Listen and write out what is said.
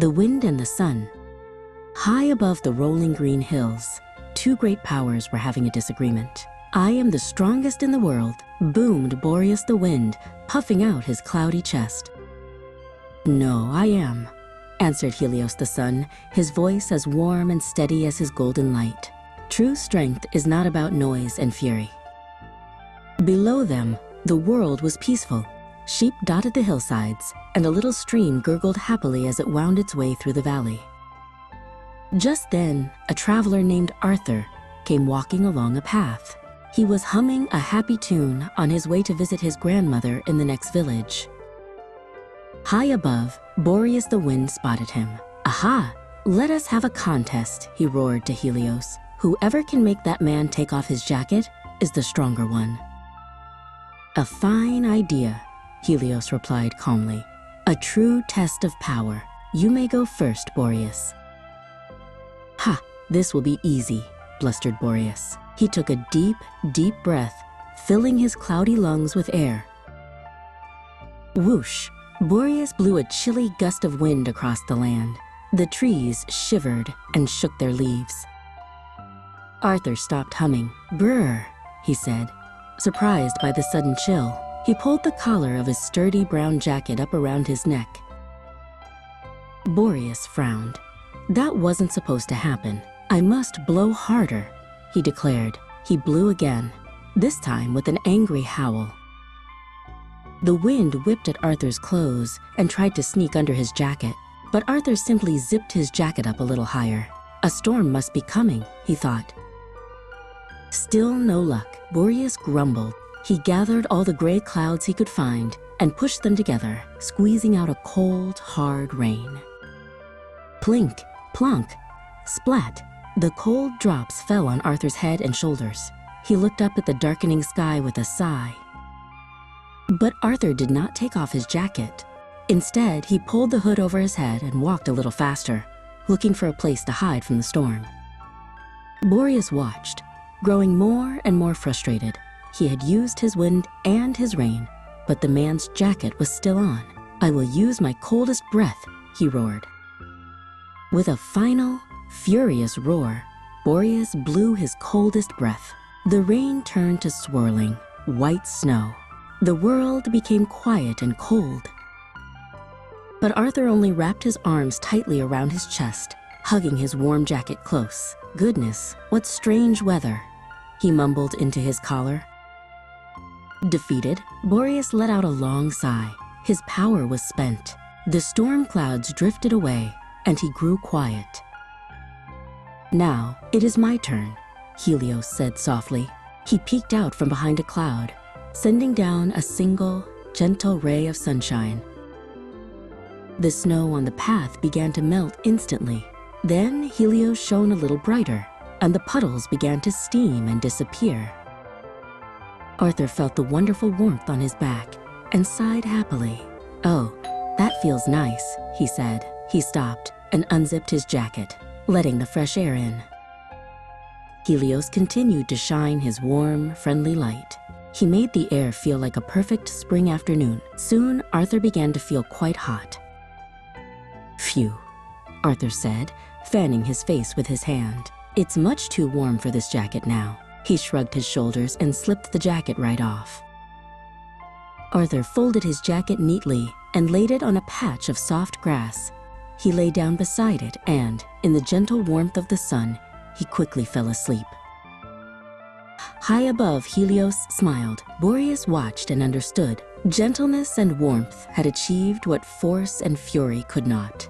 The wind and the sun. High above the rolling green hills, two great powers were having a disagreement. "I am the strongest in the world," boomed Boreas the wind, puffing out his cloudy chest. "No, I am," answered Helios the sun, his voice as warm and steady as his golden light. True strength is not about noise and fury. Below them, the world was peaceful. Sheep dotted the hillsides, and a little stream gurgled happily as it wound its way through the valley. Just then, a traveler named Arthur came walking along a path. He was humming a happy tune on his way to visit his grandmother in the next village. High above, Boreas the wind spotted him. "Aha! Let us have a contest," he roared to Helios. "Whoever can make that man take off his jacket is the stronger one." "A fine idea," Helios replied calmly. "A true test of power. You may go first, Boreas." "Ha! This will be easy," blustered Boreas. He took a deep, deep breath, filling his cloudy lungs with air. Whoosh! Boreas blew a chilly gust of wind across the land. The trees shivered and shook their leaves. Arthur stopped humming. "Brr," he said, surprised by the sudden chill. He pulled the collar of his sturdy brown jacket up around his neck. Boreas frowned. "That wasn't supposed to happen. I must blow harder," he declared. He blew again, this time with an angry howl. The wind whipped at Arthur's clothes and tried to sneak under his jacket, but Arthur simply zipped his jacket up a little higher. A storm must be coming, he thought. Still no luck. Boreas grumbled. He gathered all the gray clouds he could find and pushed them together, squeezing out a cold, hard rain. Plink, plonk, splat. The cold drops fell on Arthur's head and shoulders. He looked up at the darkening sky with a sigh. But Arthur did not take off his jacket. Instead, he pulled the hood over his head and walked a little faster, looking for a place to hide from the storm. Boreas watched, growing more and more frustrated. He had used his wind and his rain, but the man's jacket was still on. "I will use my coldest breath," he roared. With a final, furious roar, Boreas blew his coldest breath. The rain turned to swirling, white snow. The world became quiet and cold. But Arthur only wrapped his arms tightly around his chest, hugging his warm jacket close. "Goodness, what strange weather," he mumbled into his collar. Defeated, Boreas let out a long sigh. His power was spent. The storm clouds drifted away, and he grew quiet. "Now, it is my turn," Helios said softly. He peeked out from behind a cloud, sending down a single, gentle ray of sunshine. The snow on the path began to melt instantly. Then Helios shone a little brighter, and the puddles began to steam and disappear. Arthur felt the wonderful warmth on his back and sighed happily. "Oh, that feels nice," he said. He stopped and unzipped his jacket, letting the fresh air in. Helios continued to shine his warm, friendly light. He made the air feel like a perfect spring afternoon. Soon, Arthur began to feel quite hot. "Phew," Arthur said, fanning his face with his hand. "It's much too warm for this jacket now." He shrugged his shoulders and slipped the jacket right off. Arthur folded his jacket neatly and laid it on a patch of soft grass. He lay down beside it and, in the gentle warmth of the sun, he quickly fell asleep. High above, Helios smiled. Boreas watched and understood. Gentleness and warmth had achieved what force and fury could not.